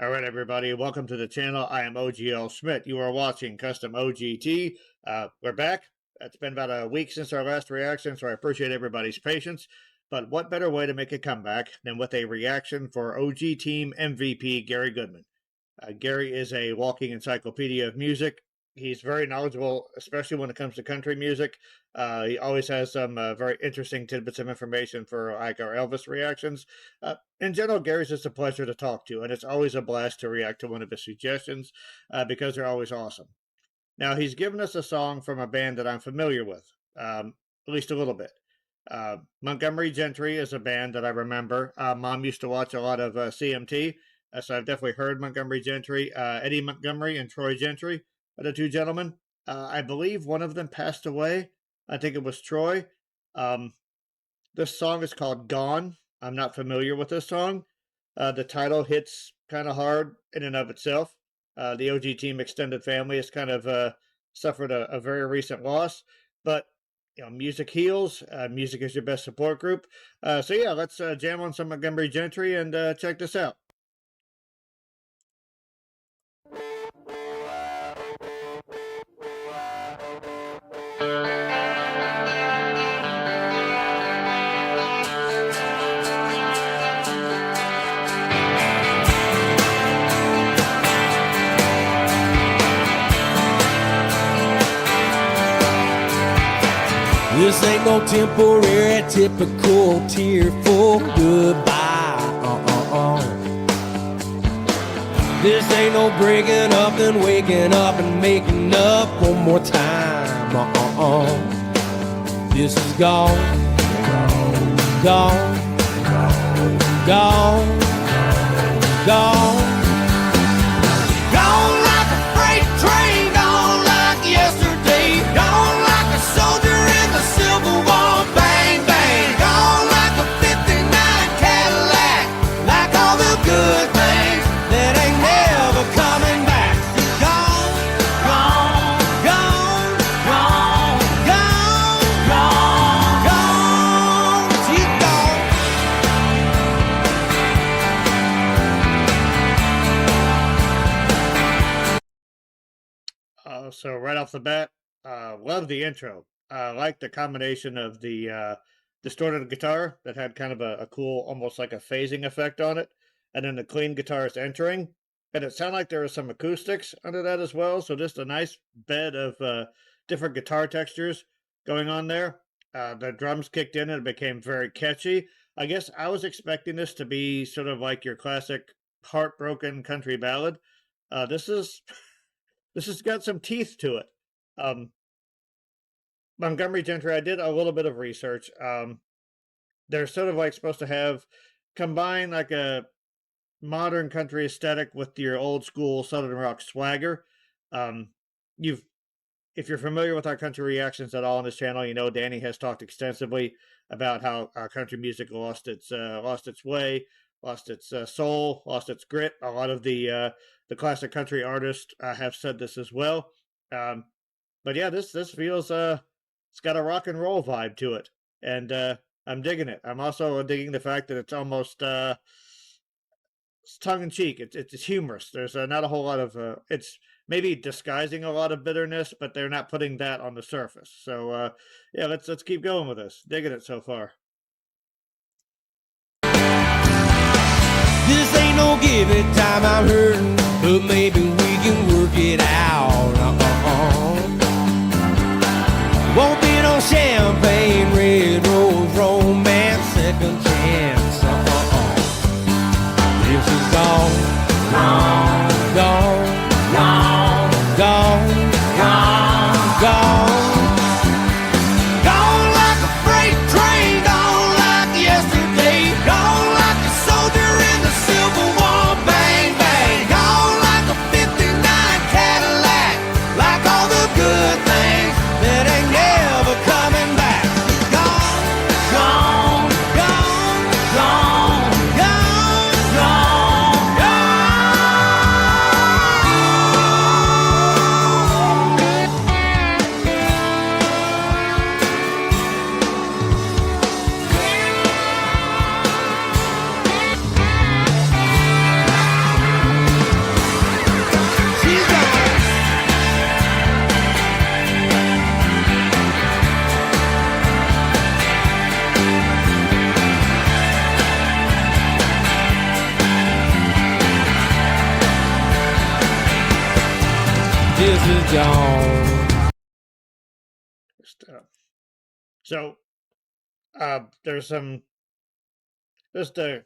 All right, everybody, welcome to the channel. I am OGL Schmitt. You are watching Custom OGT. We're back. It's been about a week since our last reaction, so I appreciate everybody's patience. But what better way to make a comeback than with a reaction for OGTeam MVP Gary Goodman? Gary is a walking encyclopedia of music. He's very knowledgeable, especially when it comes to country music. He always has some very interesting tidbits of information for like our Elvis reactions. In general, Gary's just a pleasure to talk to, and it's always a blast to react to one of his suggestions because they're always awesome. Now, he's given us a song from a band that I'm familiar with, at least a little bit. Montgomery Gentry is a band that I remember. Mom used to watch a lot of CMT, so I've definitely heard Montgomery Gentry. Eddie Montgomery and Troy Gentry are the two gentlemen. I believe one of them passed away. I think it was Troy. This song is called Gone. I'm not familiar with this song. The title hits kind of hard in and of itself. The OGTeam extended family has kind of suffered a very recent loss, but you know, music heals. Music is your best support group. So yeah, let's jam on some Montgomery Gentry and check this out. This ain't no temporary, typical tearful goodbye. This ain't no breaking up and waking up and making up one more time. This is gone, gone, gone, gone. Gone like a freight train, gone like yesterday, gone like a soldier in the Civil War, bang, bang. Gone like a 59 Cadillac, like all the good things that ain't never coming back. Gone, gone, gone, gone, gone, gone, gone. She's gone. So right off the bat, love the intro. I like the combination of the distorted guitar that had kind of a cool, almost like a phasing effect on it, and then the clean guitars entering. And it sounded like there was some acoustics under that as well, so just a nice bed of different guitar textures going on there. The drums kicked in and it became very catchy. I guess I was expecting this to be sort of like your classic heartbroken country ballad. This has got some teeth to it. Montgomery Gentry, I did a little bit of research. They're sort of like supposed to have combine like a modern country aesthetic with your old school Southern rock swagger. If you're familiar with our country reactions at all on this channel, you know Danny has talked extensively about how our country music lost its way, lost its soul, lost its grit. A lot of the classic country artists have said this as well. But yeah, this feels it's got a rock and roll vibe to it, and I'm digging it. I'm also digging the fact that it's almost it's tongue in cheek. It's humorous. There's not a whole lot of it's maybe disguising a lot of bitterness, but they're not putting that on the surface. So yeah, let's keep going with this. Digging it so far. This ain't no give it time, I'm hurting, but maybe we can work it out. Won't be no champagne, red rose, romance, second chance. This is gone, gone, gone, gone, gone, gone, gone. Gone like a freight train, gone like yesterday, gone like a soldier in the Civil War, bang, bang. Gone like a 59 Cadillac, like all the good things that ain't never coming back. Gone, gone, gone, gone, gone, gone, gone. she's gone. There's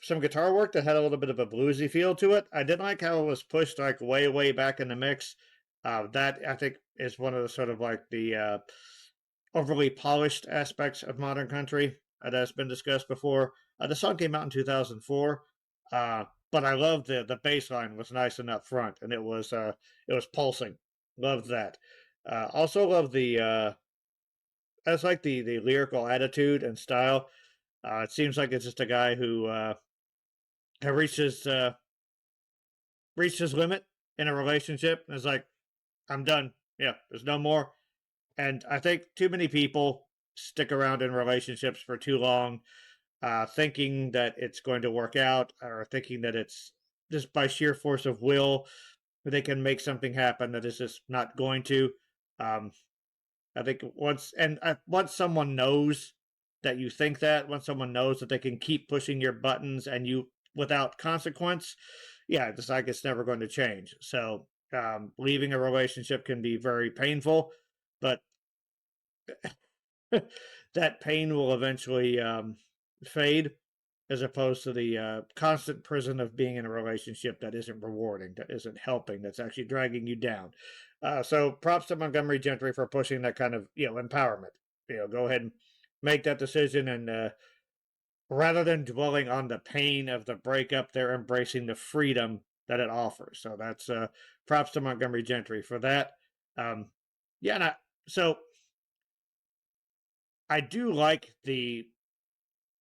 some guitar work that had a little bit of a bluesy feel to it. I didn't like how it was pushed like way back in the mix. That I think is one of the sort of like the overly polished aspects of modern country that has been discussed before. The song came out in 2004, but I loved the bass line was nice and up front, and it was pulsing. Loved that. Also loved that's like the lyrical attitude and style. It seems like it's just a guy who reached his limit in a relationship and is like, I'm done. Yeah, there's no more. And I think too many people stick around in relationships for too long, thinking that it's going to work out, or thinking that it's just by sheer force of will they can make something happen that is just not going to. I think once someone knows that you think that, once someone knows that they can keep pushing your buttons and you without consequence, yeah, it's like it's never going to change. So leaving a relationship can be very painful, but that pain will eventually fade, as opposed to the constant prison of being in a relationship that isn't rewarding, that isn't helping, that's actually dragging you down. So props to Montgomery Gentry for pushing that kind of empowerment. Go ahead and make that decision, and rather than dwelling on the pain of the breakup, they're embracing the freedom that it offers. So that's props to Montgomery Gentry for that. So I do like the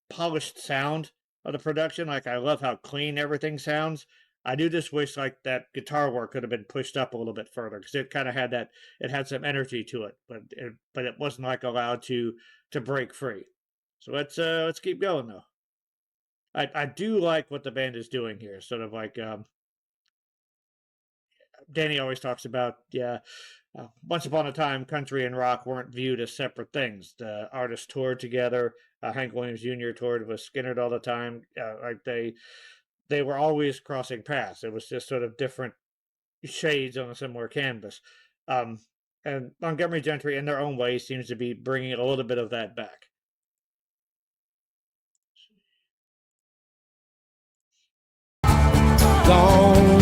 polished sound of the production. Like, I love how clean everything sounds. I do just wish like that guitar work could have been pushed up a little bit further, because it kind of had that. It had some energy to it, but it wasn't like allowed to break free. So let's keep going though. I do like what the band is doing here. Sort of like Danny always talks about. Yeah, once upon a time, country and rock weren't viewed as separate things. The artists toured together. Hank Williams Jr. toured with Skinner all the time. Like they were always crossing paths. It was just sort of different shades on a similar canvas. And Montgomery Gentry, in their own way, seems to be bringing a little bit of that back. Gone,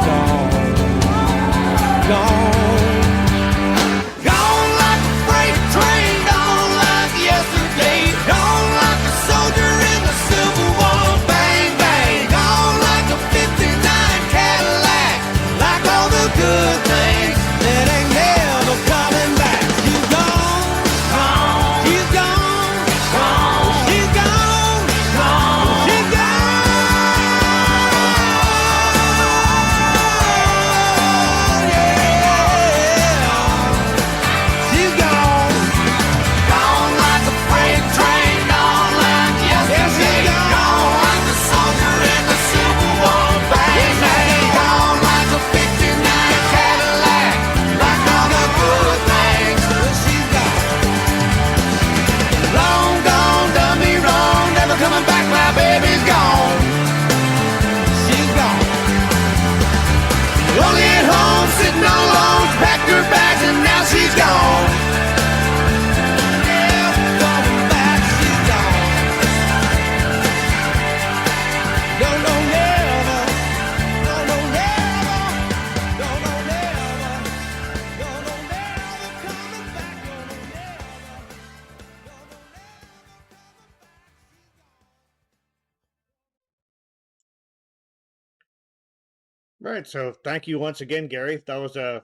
gone, gone. Gone like a freight train, gone like yesterday. Gone like a soldier in the Civil War. Bang, bang. Gone like a 59 Cadillac. Like all the good things that ain't never coming back. She's gone, gone. She's gone, gone. She's gone, gone. She's gone. Right. So thank you once again, Gary. That was a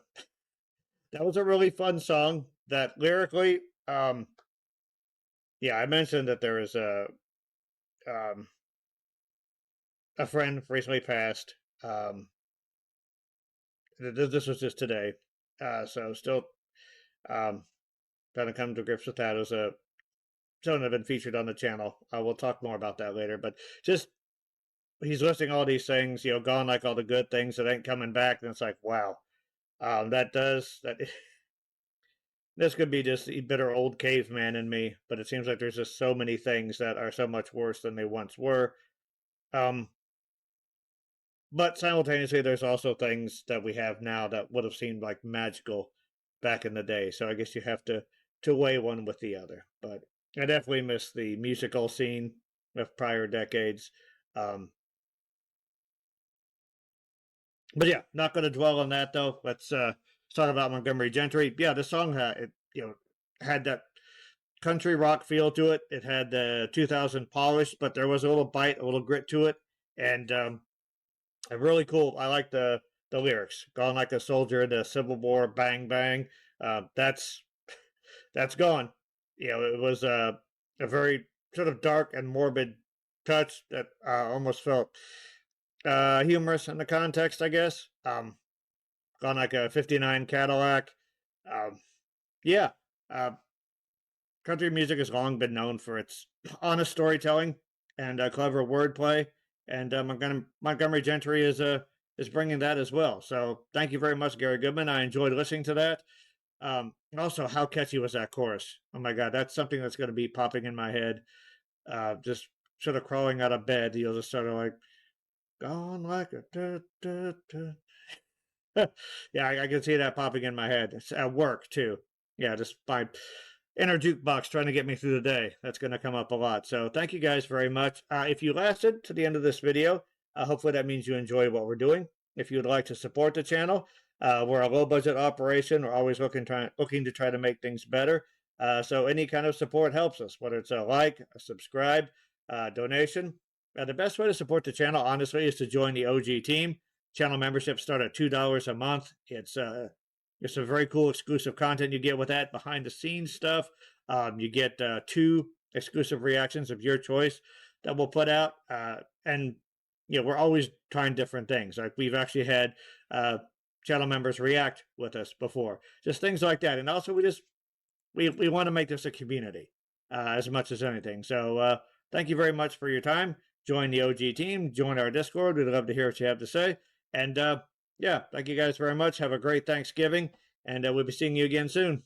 really fun song. That lyrically, yeah, I mentioned that there is a friend recently passed. This was just today. So still trying to come to grips with that. It was a someone that had been featured on the channel. We'll talk more about that later. But just he's listing all these things, gone like all the good things that ain't coming back. And it's like, wow, that this could be just the bitter old caveman in me, but it seems like there's just so many things that are so much worse than they once were. but simultaneously, there's also things that we have now that would have seemed like magical back in the day. So I guess you have to weigh one with the other. But I definitely miss the musical scene of prior decades. But yeah, not going to dwell on that though. Let's talk about Montgomery Gentry. Yeah, the song had that country rock feel to it. It had the 2000 polish, but there was a little bite, a little grit to it, and really cool. I like the lyrics. Gone like a soldier in the Civil War, bang bang. That's gone. It was a very sort of dark and morbid touch that almost felt humorous in the context, I guess. Gone like a 59 Cadillac. Yeah. Country music has long been known for its honest storytelling and clever wordplay, and Montgomery Gentry is bringing that as well. So thank you very much, Gary Goodman. I enjoyed listening to that. Also, how catchy was that chorus? Oh my God, that's something that's going to be popping in my head. Just sort of crawling out of bed, you'll just sort of like, gone like a yeah, I can see that popping in my head. It's at work too. Yeah, just by inner jukebox trying to get me through the day. That's going to come up a lot. So thank you guys very much. If you lasted to the end of this video, hopefully that means you enjoy what we're doing. If you would like to support the channel, we're a low budget operation. We're always looking to try to make things better. So any kind of support helps us, whether it's a like, a subscribe, donation. The best way to support the channel, honestly, is to join the OG team. Channel memberships start at $2 a month. It's some very cool exclusive content you get with that, behind the scenes stuff. You get 2 exclusive reactions of your choice that we'll put out. And we're always trying different things. Like we've actually had channel members react with us before, just things like that. And also we want to make this a community as much as anything. So thank you very much for your time. Join the OG team, join our Discord. We'd love to hear what you have to say. And yeah, thank you guys very much. Have a great Thanksgiving, and we'll be seeing you again soon.